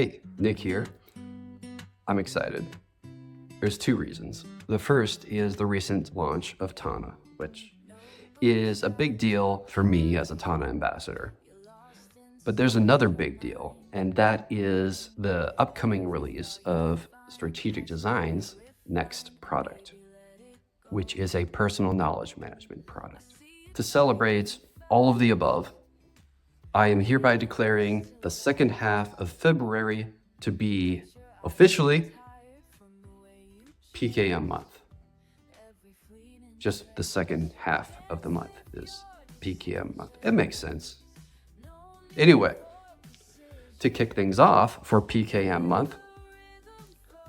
Hey, Nick here. I'm excited. There's two reasons. The first is the recent launch of Tana, which is a big deal for me as a Tana ambassador. But there's another big deal, and that is the upcoming release of Strategic Design's next product, which is a personal knowledge management product. To celebrate all of the above, I am hereby declaring the second half of February to be officially PKM Month. Just the second half of the month is PKM Month. It makes sense. Anyway, to kick things off for PKM Month,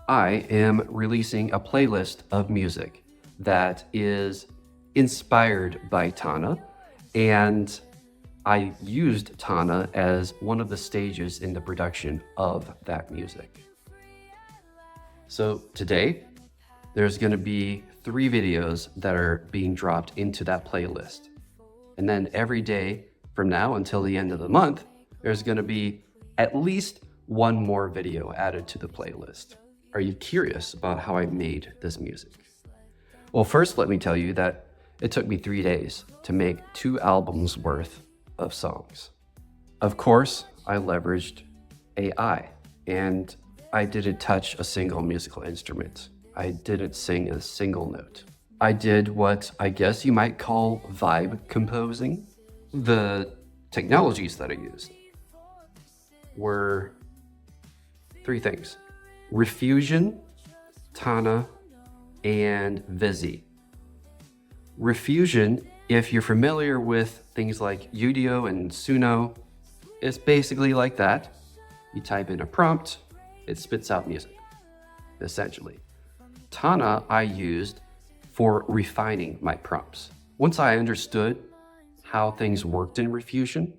I am releasing a playlist of music that is inspired by Tana, and I used Tana as one of the stages in the production of that music. So today, there's going to be 3 videos that are being dropped into that playlist. And then every day from now until the end of the month, there's going to be at least 1 more video added to the playlist. Are you curious about how I made this music? Well, first let me tell you that it took me 3 days to make 2 albums worth of songs. Of course, I leveraged AI, and I didn't touch a single musical instrument. I didn't sing a single note. I did what I guess you might call vibe composing. The technologies that I used were 3 things: Refusion, Tana, and Visi. Refusion, if you're familiar with things like Udio and Suno, it's basically like that. You type in a prompt, it spits out music, essentially. Tana I used for refining my prompts. Once I understood how things worked in Refusion,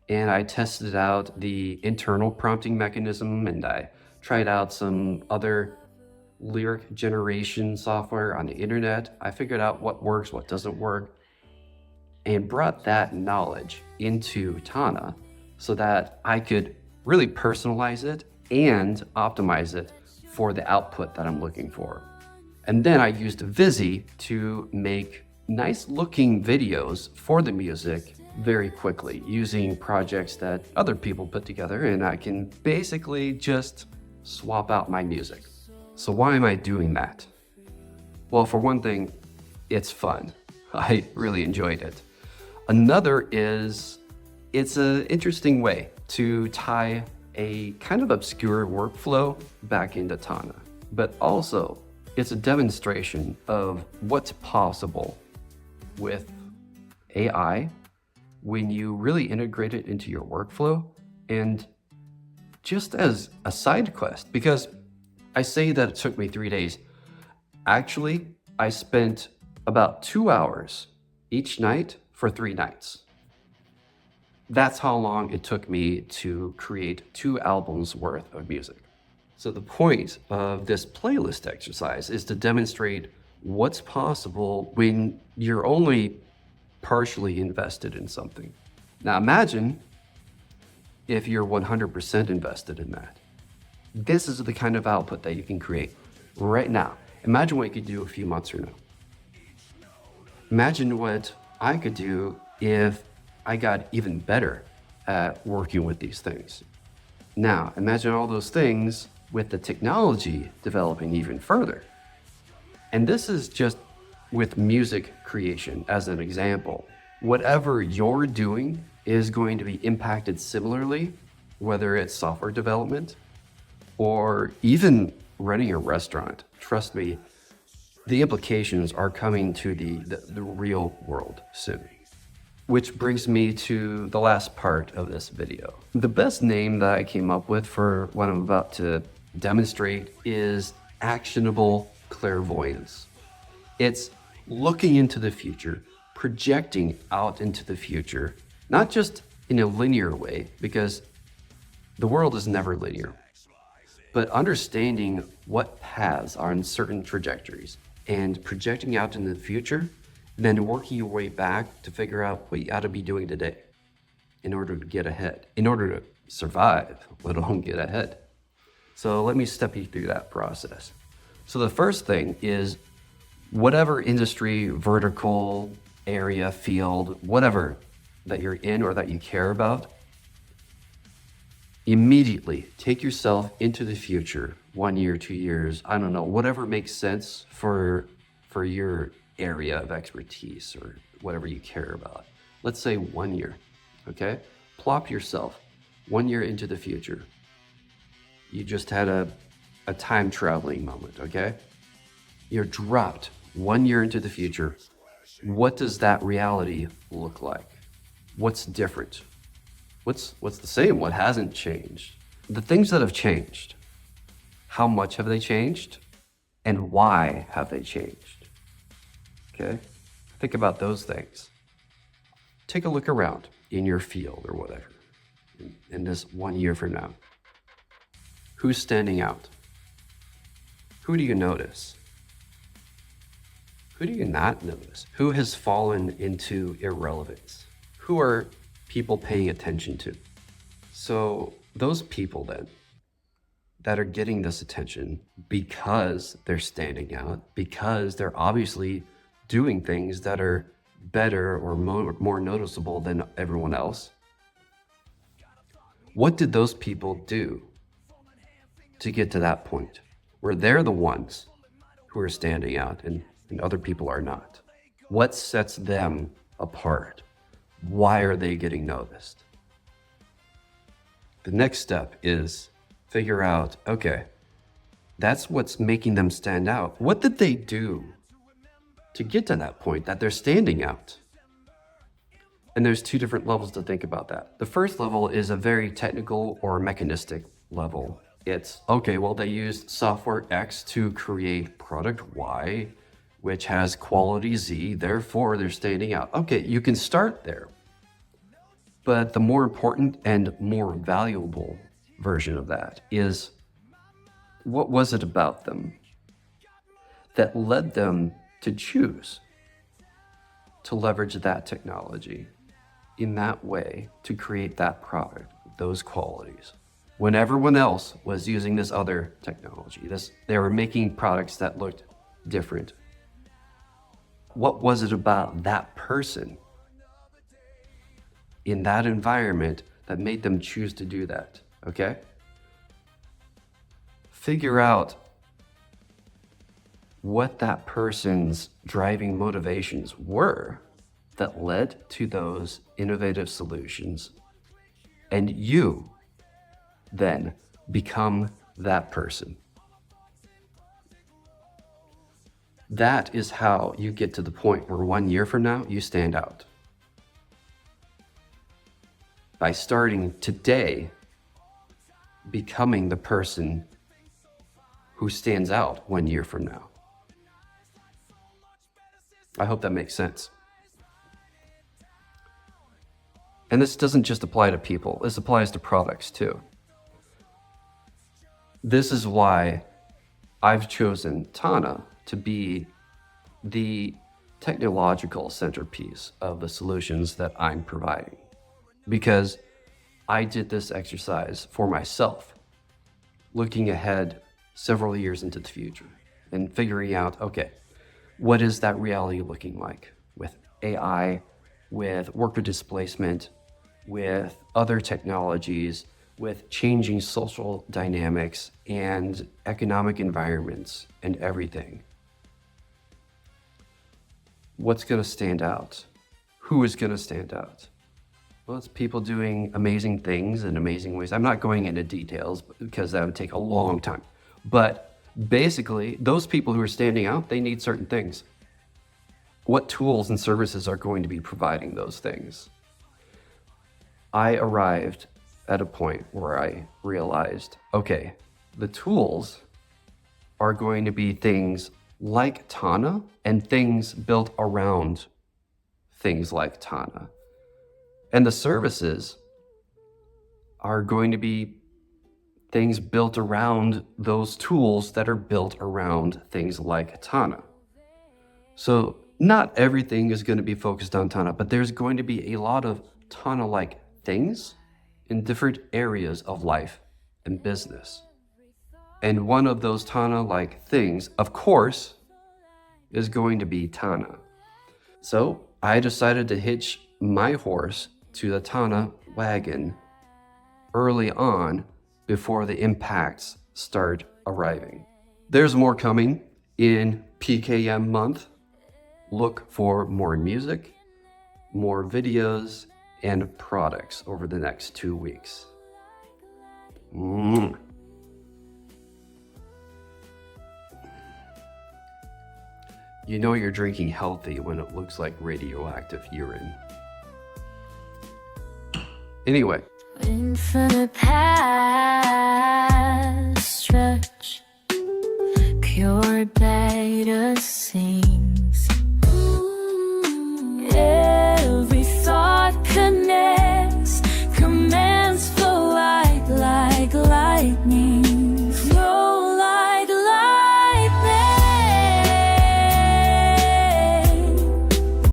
and I tested out the internal prompting mechanism, and I tried out some other lyric generation software on the internet, I figured out what works, what doesn't work, and brought that knowledge into Tana so that I could really personalize it and optimize it for the output that I'm looking for. And then I used Visi to make nice looking videos for the music very quickly using projects that other people put together, and I can basically just swap out my music. So why am I doing that? Well, for one thing, it's fun. I really enjoyed it. Another is, it's an interesting way to tie a kind of obscure workflow back into Tana, but also it's a demonstration of what's possible with AI when you really integrate it into your workflow. And just as a side quest, because I say that it took me 3 days, actually, I spent about 2 hours each night for 3 nights. That's how long it took me to create 2 albums worth of music. So the point of this playlist exercise is to demonstrate what's possible when you're only partially invested in something. Now imagine if you're 100% invested in that. This is the kind of output that you can create right now. Imagine what you could do a few months from now. Imagine what I could do if I got even better at working with these things. Now, imagine all those things with the technology developing even further. And this is just with music creation as an example. Whatever you're doing is going to be impacted similarly, whether it's software development or even running a restaurant. Trust me, the implications are coming to the real world soon. Which brings me to the last part of this video. The best name that I came up with for what I'm about to demonstrate is Actionable Clairvoyance. It's looking into the future, projecting out into the future, not just in a linear way, because the world is never linear, but understanding what paths are in certain trajectories and projecting out into the future, then working your way back to figure out what you ought to be doing today in order to get ahead, in order to survive, let alone get ahead. So let me step you through that process. So the first thing is whatever industry, vertical, area, field, whatever that you're in or that you care about, immediately take yourself into the future, 1 year, 2 years, I don't know, whatever makes sense for your area of expertise or whatever you care about. Let's say 1 year, okay? Plop yourself 1 year into the future. You just had a time traveling moment, okay? You're dropped 1 year into the future. What does that reality look like? What's different? What's the same? What hasn't changed? The things that have changed, how much have they changed? And why have they changed? Okay? Think about those things. Take a look around in your field or whatever, in this 1 year from now. Who's standing out? Who do you notice? Who do you not notice? Who has fallen into irrelevance? Who are people paying attention to? So those people then that are getting this attention because they're standing out, because they're obviously doing things that are better or more noticeable than everyone else. What did those people do to get to that point where they're the ones who are standing out and other people are not? What sets them apart? Why are they getting noticed? The next step is figure out, okay, that's what's making them stand out. What did they do to get to that point that they're standing out? And there's two different levels to think about that. The first level is a very technical or mechanistic level. It's, okay, well, they used software X to create product Y, which has quality Z, therefore they're standing out. Okay, you can start there. But the more important and more valuable version of that is, what was it about them that led them to choose to leverage that technology in that way to create that product, those qualities, when everyone else was using this other technology? They were making products that looked different. What was it about that person in that environment that made them choose to do that? Okay? Figure out what that person's driving motivations were that led to those innovative solutions, and you then become that person. That is how you get to the point where 1 year from now, you stand out. By starting today, becoming the person who stands out 1 year from now. I hope that makes sense. And this doesn't just apply to people, this applies to products too. This is why I've chosen Tana to be the technological centerpiece of the solutions that I'm providing. Because I did this exercise for myself, looking ahead several years into the future and figuring out, okay, what is that reality looking like with AI, with worker displacement, with other technologies, with changing social dynamics and economic environments and everything. What's going to stand out? Who is going to stand out? Well, it's people doing amazing things in amazing ways. I'm not going into details because that would take a long time. But basically, those people who are standing out, they need certain things. What tools and services are going to be providing those things? I arrived at a point where I realized, okay, the tools are going to be things like Tana and things built around things like Tana. And the services are going to be things built around those tools that are built around things like Tana. So not everything is going to be focused on Tana, but there's going to be a lot of Tana-like things in different areas of life and business. And one of those Tana-like things, of course, is going to be Tana. So I decided to hitch my horse to the Tana wagon early on before the impacts start arriving. There's more coming in PKM month. Look for more music, more videos, and products over the next 2 weeks. You know you're drinking healthy when it looks like radioactive urine. Anyway. Infinite